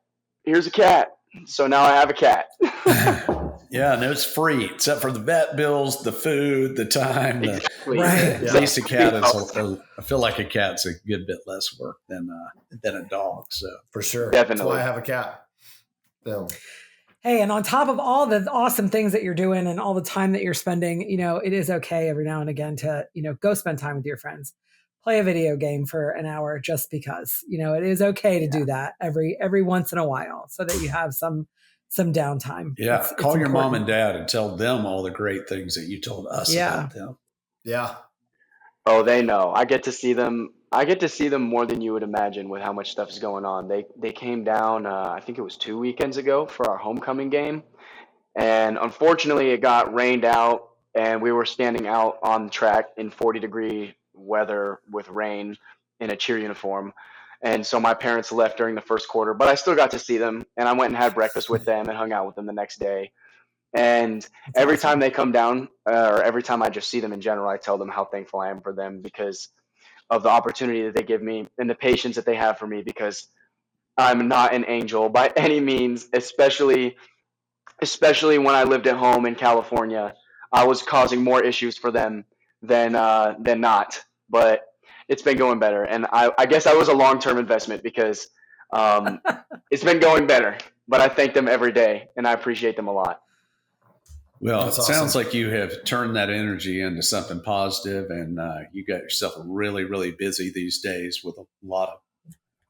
Here's a cat." So now I have a cat. Yeah, and it's free except for the vet bills, the food, the time. Exactly. Right. At least a cat is. I feel like a cat's a good bit less work than a dog. So For sure. Definitely. That's why I have a cat. So. Hey, and on top of all the awesome things that you're doing and all the time that you're spending, it is okay every now and again to, go spend time with your friends. Play a video game for an hour just because, it is okay to do that every once in a while so that you have some downtime. Yeah. It's Call your important. mom and dad and tell them all the great things that you told us about them. Yeah. Oh, they know. I get to see them more than you would imagine with how much stuff is going on. They came down, I think it was 2 weekends ago for our homecoming game. And unfortunately, it got rained out, and we were standing out on the track in 40-degree weather with rain in a cheer uniform. And so my parents left during the first quarter, but I still got to see them, and I went and had breakfast with them and hung out with them the next day. And every time they come down, or every time I just see them in general, I tell them how thankful I am for them because of the opportunity that they give me and the patience that they have for me, because I'm not an angel by any means, especially when I lived at home in California. I was causing more issues for them than not. But it's been going better, and I guess I was a long-term investment because it's been going better. But I thank them every day, and I appreciate them a lot. Well, That's it sounds awesome. like you have turned that energy into something positive, and you got yourself really, really busy these days with a lot of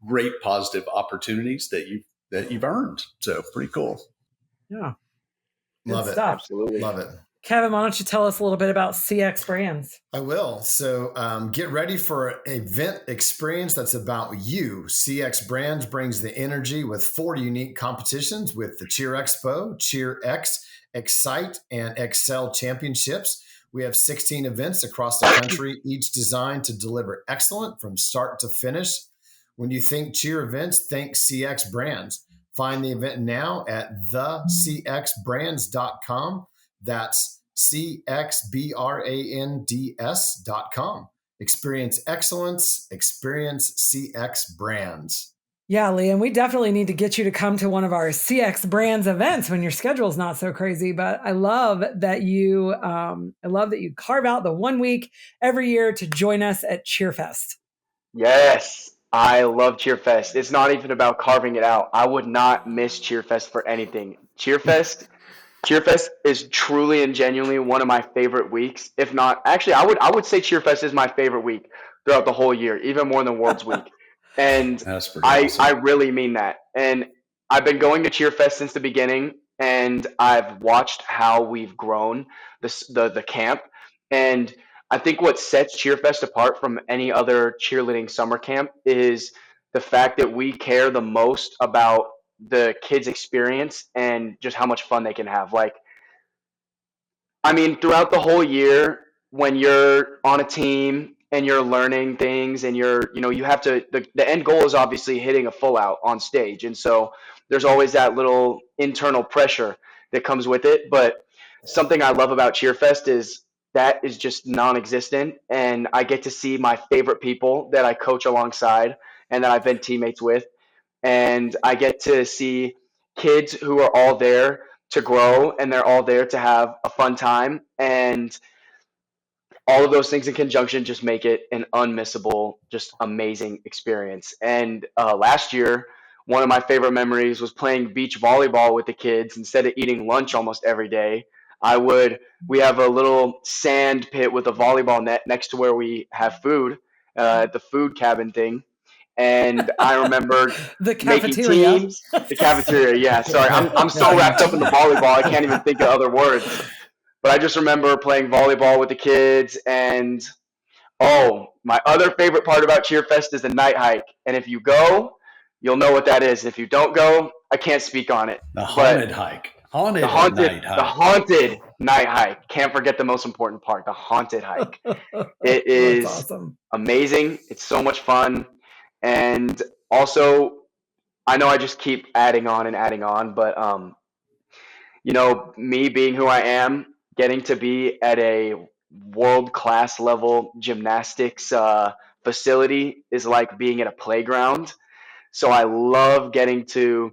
great positive opportunities that you've earned. So pretty cool. Yeah. Love it. Stuff. Absolutely. Love it. Kevin, why don't you tell us a little bit about CX Brands? I will. So get ready for an event experience that's about you. CX Brands brings the energy with 4 unique competitions with the Cheer Expo, Cheer X, Excite, and Excel Championships. We have 16 events across the country, each designed to deliver excellent from start to finish. When you think cheer events, think CX Brands. Find the event now at thecxbrands.com. That's CXBRANDS.com. Experience excellence, experience CX Brands. Yeah, Liam, we definitely need to get you to come to one of our CX Brands events when your schedule's not so crazy. But I love that you carve out the 1 week every year to join us at CheerFest. Yes, I love CheerFest. It's not even about carving it out. I would not miss CheerFest for anything. CheerFest is truly and genuinely one of my favorite weeks. If not, actually, I would say CheerFest is my favorite week throughout the whole year, even more than World's Week. And That's pretty I awesome. really mean that. And I've been going to CheerFest since the beginning, and I've watched how we've grown the camp. And I think what sets CheerFest apart from any other cheerleading summer camp is the fact that we care the most about the kids' experience and just how much fun they can have. Like, I mean, throughout the whole year, when you're on a team and you're learning things and you have to, the end goal is obviously hitting a full out on stage. And so there's always that little internal pressure that comes with it. But something I love about CheerFest is that is just non existent. And I get to see my favorite people that I coach alongside and that I've been teammates with, and I get to see kids who are all there to grow, and they're all there to have a fun time, and all of those things in conjunction just make it an unmissable, just amazing experience. And last year, one of my favorite memories was playing beach volleyball with the kids. Instead of eating lunch almost every day, we have a little sand pit with a volleyball net next to where we have food, at the food cabin thing. And I remember the making cafeteria. teams. The cafeteria, yeah. Sorry, I'm so wrapped up in the volleyball, I can't even think of other words. But I just remember playing volleyball with the kids. And my other favorite part about CheerFest is the night hike. And if you go, you'll know what that is. If you don't go, I can't speak on it. The haunted hike. The haunted night hike. Can't forget the most important part, the haunted hike. It is awesome. Amazing. It's so much fun. And also, I know I just keep adding on, but me being who I am, getting to be at a world-class level gymnastics facility is like being at a playground. So I love getting to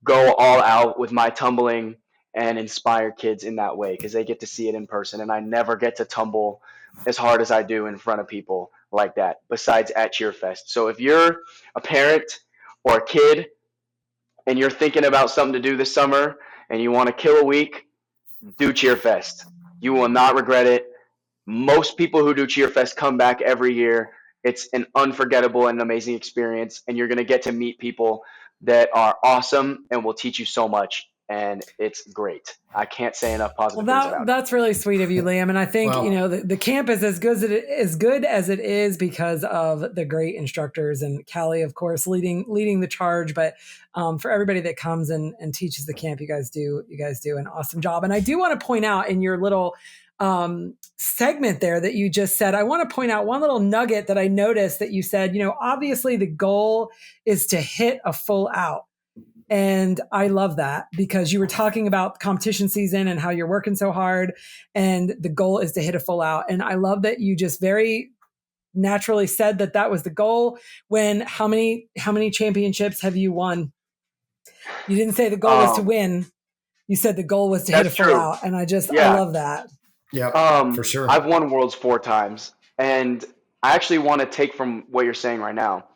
go all out with my tumbling and inspire kids in that way because they get to see it in person. And I never get to tumble as hard as I do in front of people like that, besides at CheerFest. So if you're a parent or a kid and you're thinking about something to do this summer and you want to kill a week, do CheerFest. You will not regret it. Most people who do CheerFest come back every year. It's an unforgettable and amazing experience, and you're going to get to meet people that are awesome and will teach you so much. And it's great. I can't say enough positive things about it. That's really sweet of you, Liam. And I think, the camp is as good as it is because of the great instructors and Callie, of course, leading the charge. But for everybody that comes and teaches the camp, you guys do an awesome job. And I do want to point out in your little segment there that you just said, I want to point out one little nugget that I noticed that you said, obviously the goal is to hit a full out. And I love that because you were talking about competition season and how you're working so hard and the goal is to hit a full out. And I love that you just very naturally said that was the goal. When how many championships have you won? You didn't say the goal was to win. You said the goal was to hit a full out. And I love that. Yeah, for sure. I've won Worlds 4 times. And I actually want to take from what you're saying right now.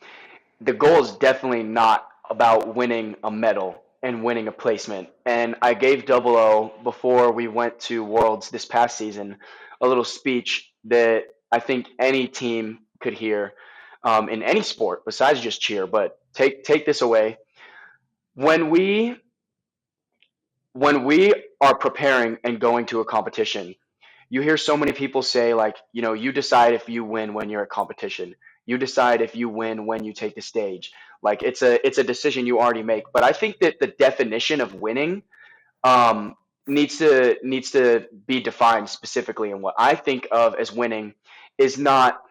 The goal is definitely not about winning a medal and winning a placement. And I gave Double O before we went to Worlds this past season a little speech that I think any team could hear in any sport besides just cheer. But take this away. When we are preparing and going to a competition, you hear so many people say, like, you decide if you win when you're at competition. You decide if you win when you take the stage. Like it's a decision you already make. But I think that the definition of winning needs to be defined specifically. And what I think of as winning is not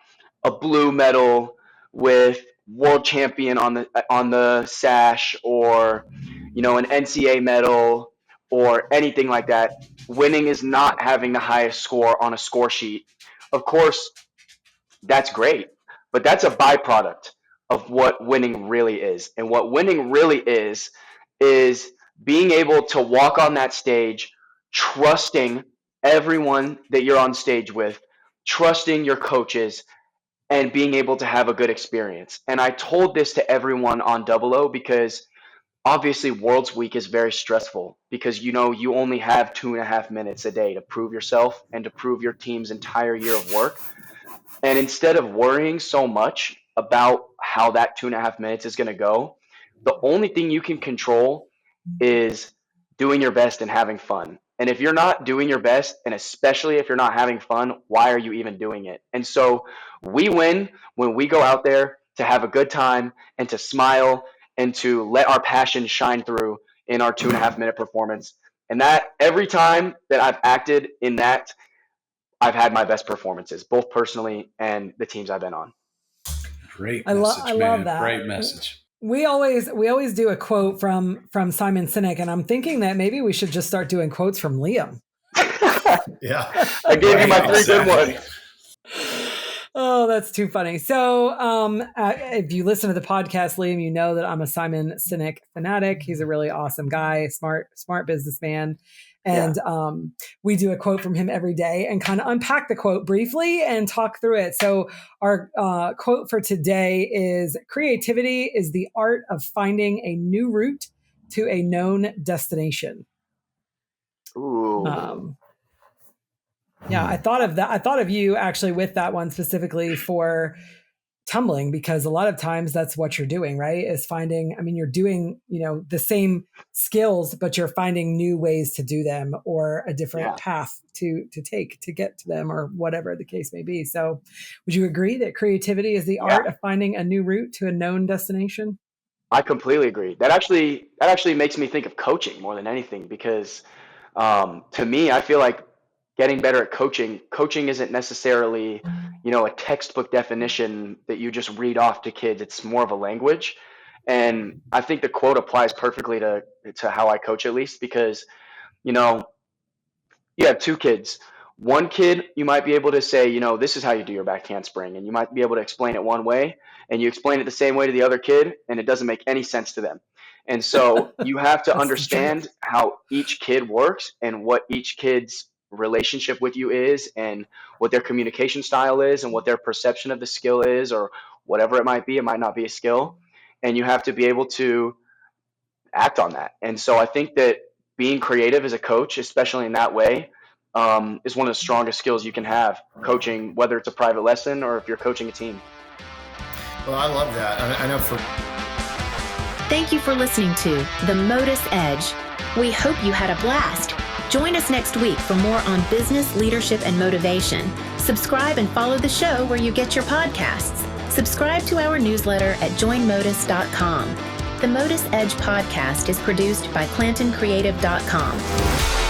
a blue medal with world champion on the sash or an NCAA medal or anything like that. Winning is not having the highest score on a score sheet. Of course, that's great, but that's a byproduct of what winning really is. And what winning really is being able to walk on that stage, trusting everyone that you're on stage with, trusting your coaches, and being able to have a good experience. And I told this to everyone on Double O because obviously Worlds Week is very stressful because you only have 2.5 minutes a day to prove yourself and to prove your team's entire year of work. And instead of worrying so much about how that 2.5 minutes is going to go, the only thing you can control is doing your best and having fun. And if you're not doing your best, and especially if you're not having fun, why are you even doing it? And so we win when we go out there to have a good time and to smile and to let our passion shine through in our 2.5 minute performance. And that every time that I've acted in that, I've had my best performances, both personally and the teams I've been on. Great message, I love that. Great message. We always do a quote from Simon Sinek, and I'm thinking that maybe we should just start doing quotes from Liam. Yeah, I gave you my 3 good ones. Oh, that's too funny. So if you listen to the podcast, Liam, you know that I'm a Simon Sinek fanatic. He's a really awesome guy, smart businessman. And we do a quote from him every day and kind of unpack the quote briefly and talk through it. So our quote for today is: creativity is the art of finding a new route to a known destination. Ooh. Yeah, I thought of that. I thought of you actually with that one specifically for tumbling, because a lot of times that's what you're doing, right? Is finding, I mean, you're doing, the same skills, but you're finding new ways to do them, or a different path to take to get to them, or whatever the case may be. So would you agree that creativity is the art of finding a new route to a known destination? I completely agree. That actually makes me think of coaching more than anything, because to me, I feel like getting better at coaching isn't necessarily, a textbook definition that you just read off to kids. It's more of a language. And I think the quote applies perfectly to how I coach, at least, because, you have two kids. One kid, you might be able to say, this is how you do your back handspring, and you might be able to explain it one way, and you explain it the same way to the other kid, and it doesn't make any sense to them. And so you have to understand how each kid works, and what each kid's relationship with you is, and what their communication style is, and what their perception of the skill is, or whatever it might be. It might not be a skill, and you have to be able to act on that. And so I think that being creative as a coach, especially in that way, is one of the strongest skills you can have coaching, whether it's a private lesson or if you're coaching a team. Well, I love that. I know Thank you for listening to the MotUS Edge. We hope you had a blast. Join us next week for more on business, leadership, and motivation. Subscribe and follow the show where you get your podcasts. Subscribe to our newsletter at joinmotus.com. The MotUS Edge podcast is produced by ClantonCreative.com.